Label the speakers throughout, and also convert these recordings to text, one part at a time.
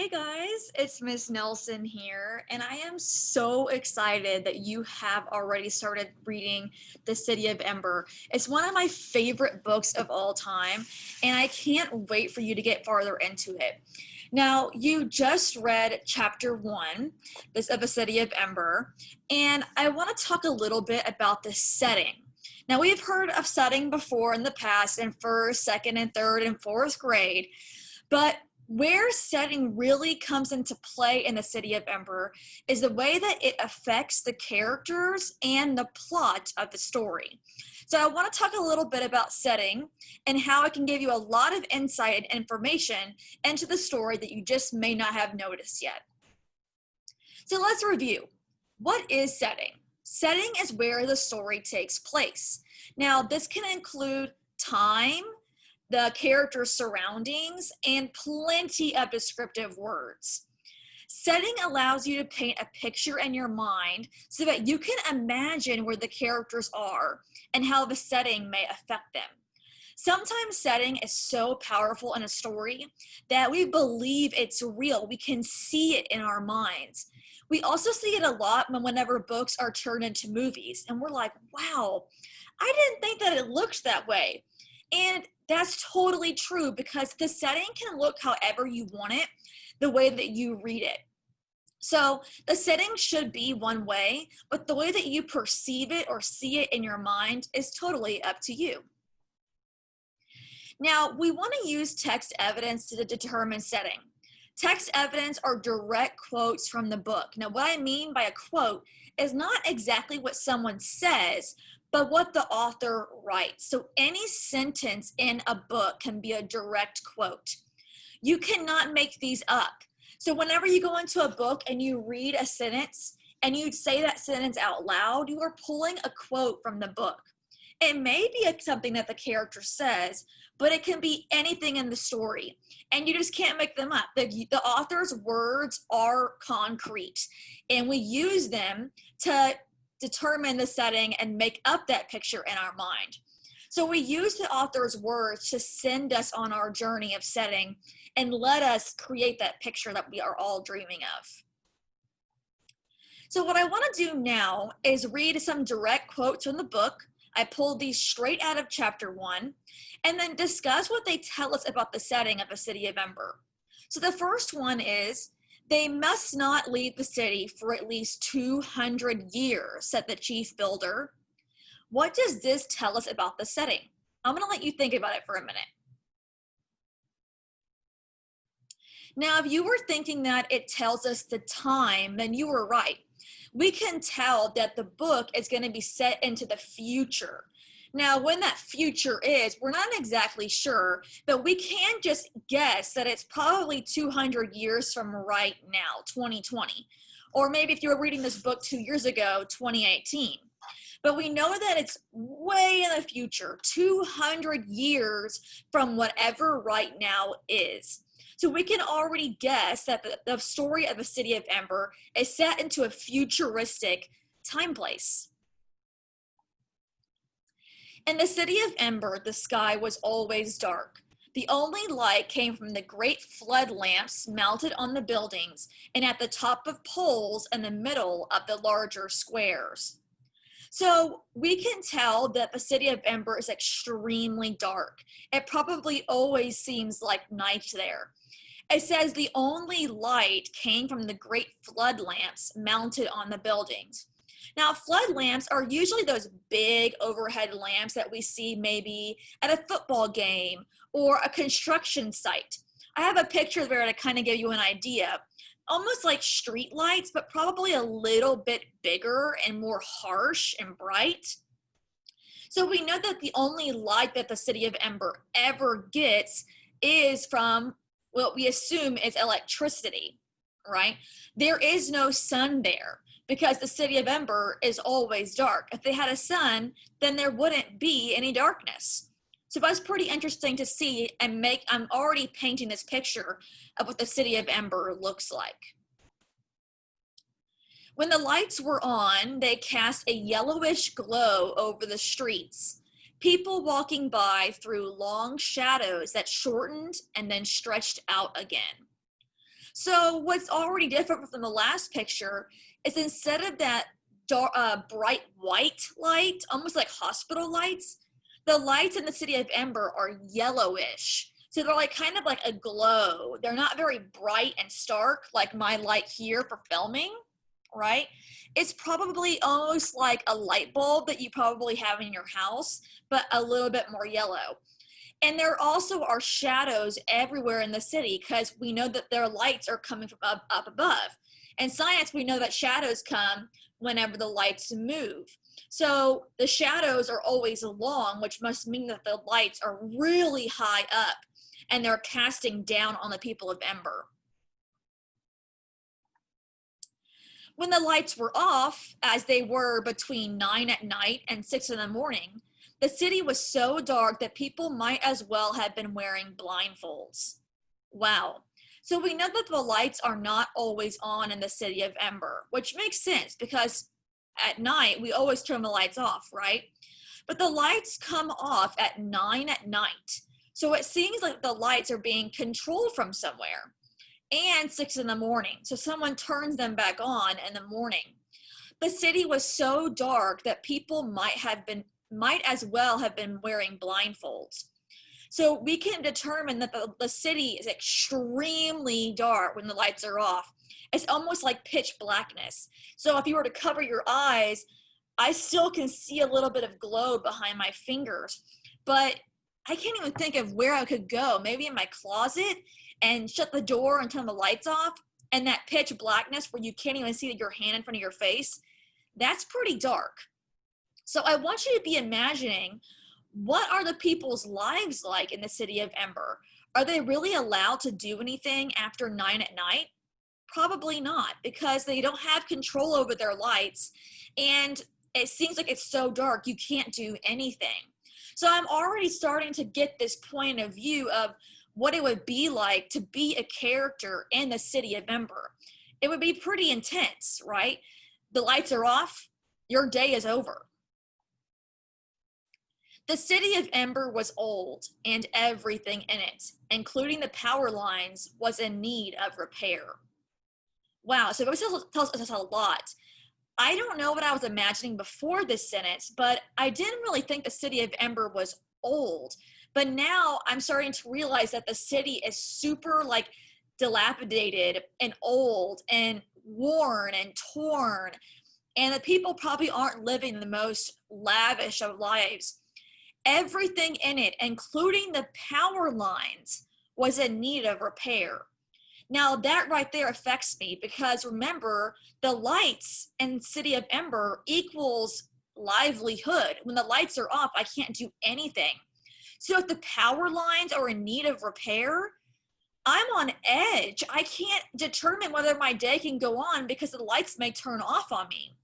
Speaker 1: Hey guys, it's Miss Nelson here, and I am so excited that you have already started reading The City of Ember. It's one of my favorite books of all time, and I can't wait for you to get farther into it. Now, you just read chapter one this of The City of Ember, and I want to talk a little bit about the setting. Now, we've heard of setting before in the past in first, second, and third, and fourth grade, but where setting really comes into play in the City of Ember is the way that it affects the characters and the plot of the story. So I want to talk a little bit about setting and how it can give you a lot of insight and information into the story that you just may not have noticed yet. So let's review. What is setting? Setting is where the story takes place. Now, this can include time, the character's surroundings, and plenty of descriptive words. Setting allows you to paint a picture in your mind so that you can imagine where the characters are and how the setting may affect them. Sometimes setting is so powerful in a story that we believe it's real. We can see it in our minds. We also see it a lot whenever books are turned into movies, and we're like, wow, I didn't think that it looked that way. And that's totally true because the setting can look however you want it, the way that you read it. So the setting should be one way, but the way that you perceive it or see it in your mind is totally up to you. Now, we want to use text evidence to determine setting. Text evidence are direct quotes from the book. Now, what I mean by a quote is not exactly what someone says, but what the author writes. So any sentence in a book can be a direct quote. You cannot make these up. So whenever you go into a book and you read a sentence and you say that sentence out loud, you are pulling a quote from the book. It may be something that the character says, but it can be anything in the story, and you just can't make them up. The author's words are concrete, and we use them to determine the setting and make up that picture in our mind. So we use the author's words to send us on our journey of setting and let us create that picture that we are all dreaming of. So what I want to do now is read some direct quotes from the book. I pulled these straight out of chapter one, and then discuss what they tell us about the setting of the City of Ember. So the first one is, they must not leave the city for at least 200 years, said the chief builder. What does this tell us about the setting? I'm going to let you think about it for a minute. Now, if you were thinking that it tells us the time, then you were right. We can tell that the book is going to be set into the future. Now, when that future is, we're not exactly sure, but we can just guess that it's probably 200 years from right now, 2020. Or maybe if you were reading this book 2 years ago, 2018. But we know that it's way in the future, 200 years from whatever right now is. So we can already guess that the story of the City of Ember is set into a futuristic time place. In the City of Ember, the sky was always dark. The only light came from the great flood lamps mounted on the buildings and at the top of poles in the middle of the larger squares. So we can tell that the City of Ember is extremely dark. It probably always seems like night there. It says the only light came from the great flood lamps mounted on the buildings. Now, flood lamps are usually those big overhead lamps that we see maybe at a football game or a construction site. I have a picture there to kind of give you an idea. Almost like street lights, but probably a little bit bigger and more harsh and bright. So we know that the only light that the City of Ember ever gets is from what we assume is electricity, right? There is no sun there because the City of Ember is always dark. If they had a sun, then there wouldn't be any darkness. So that's pretty interesting to see, and I'm already painting this picture of what the City of Ember looks like. When the lights were on, they cast a yellowish glow over the streets. People walking by threw long shadows that shortened and then stretched out again. So what's already different from the last picture is instead of that dark, bright white light, almost like hospital lights, the lights in the city of Ember are yellowish. So they're like kind of like a glow. They're not very bright and stark like my light here for filming, right? It's probably almost like a light bulb that you probably have in your house, but a little bit more yellow. And there also are shadows everywhere in the city because we know that their lights are coming from up above. In science, we know that shadows come whenever the lights move. So the shadows are always long, which must mean that the lights are really high up and they're casting down on the people of Ember. When the lights were off, as they were between 9 at night and 6 in the morning, the city was so dark that people might as well have been wearing blindfolds. Wow. So we know that the lights are not always on in the city of Ember, which makes sense because at night we always turn the lights off, right? But the lights come off at 9 at night. So it seems like the lights are being controlled from somewhere. And 6 in the morning. So someone turns them back on in the morning. The city was so dark that people might as well have been wearing blindfolds. So we can determine that the city is extremely dark when the lights are off. It's almost like pitch blackness. So if you were to cover your eyes, I still can see a little bit of glow behind my fingers, but I can't even think of where I could go. Maybe in my closet and shut the door and turn the lights off, and that pitch blackness where you can't even see your hand in front of your face, that's pretty dark. So I want you to be imagining, what are the people's lives like in the city of Ember? Are they really allowed to do anything after 9 at night? Probably not, because they don't have control over their lights, and it seems like it's so dark you can't do anything. So I'm already starting to get this point of view of what it would be like to be a character in the city of Ember. It would be pretty intense, right? The lights are off, your day is over. The city of Ember was old, and everything in it, including the power lines, was in need of repair. Wow, so it tells us a lot. I don't know what I was imagining before this sentence, but I didn't really think the city of Ember was old. But now I'm starting to realize that the city is super like dilapidated and old and worn and torn. And the people probably aren't living the most lavish of lives. Everything in it, including the power lines, was in need of repair. Now that right there affects me because remember, the lights in City of Ember equals livelihood. When the lights are off, I can't do anything. So if the power lines are in need of repair, I'm on edge. I can't determine whether my day can go on because the lights may turn off on me.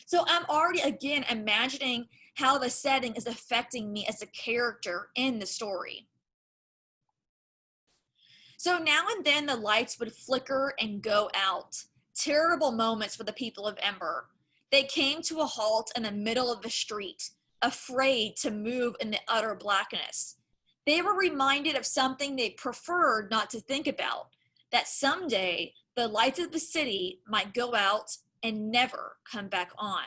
Speaker 1: So I'm already again imagining how the setting is affecting me as a character in the story. So now and then the lights would flicker and go out. Terrible moments for the people of Ember. They came to a halt in the middle of the street, afraid to move in the utter blackness. They were reminded of something they preferred not to think about, that someday the lights of the city might go out and never come back on.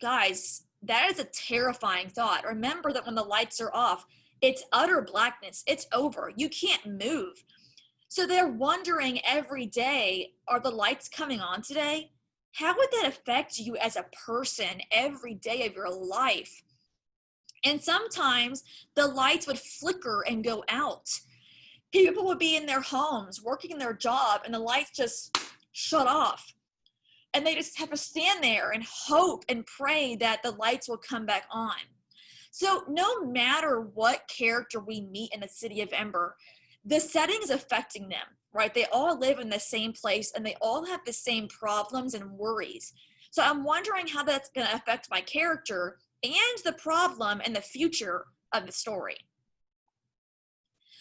Speaker 1: Guys, that is a terrifying thought. Remember that when the lights are off, it's utter blackness. It's over. You can't move. So they're wondering every day, are the lights coming on today? How would that affect you as a person every day of your life? And sometimes the lights would flicker and go out. People would be in their homes, working in their job, and the lights just shut off. And they just have to stand there and hope and pray that the lights will come back on. So no matter what character we meet in the city of Ember, the setting is affecting them, right? They all live in the same place and they all have the same problems and worries. So I'm wondering how that's going to affect my character and the problem and the future of the story.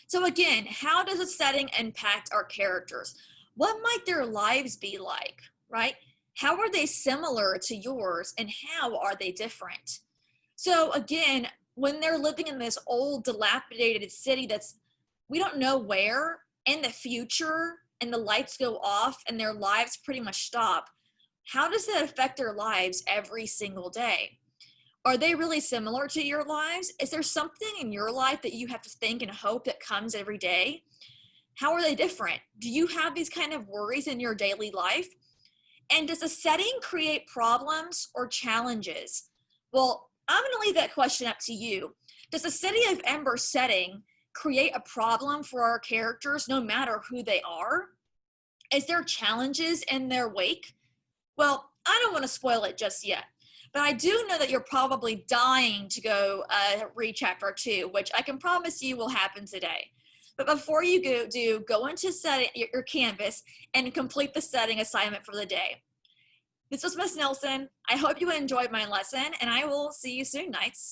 Speaker 1: So again, how does a setting impact our characters? What might their lives be like, right? How are they similar to yours and how are they different? So again, when they're living in this old dilapidated city that's, we don't know where, in the future and the lights go off and their lives pretty much stop, how does that affect their lives every single day? Are they really similar to your lives? Is there something in your life that you have to think and hope that comes every day? How are they different? Do you have these kind of worries in your daily life? And does the setting create problems or challenges? Well, I'm going to leave that question up to you. Does the City of Ember setting create a problem for our characters no matter who they are? Is there challenges in their wake? Well, I don't want to spoil it just yet, but I do know that you're probably dying to go read chapter 2, which I can promise you will happen today. But before you go into setting your canvas and complete the setting assignment for the day. This was Miss Nelson. I hope you enjoyed my lesson, and I will see you soon, Knights.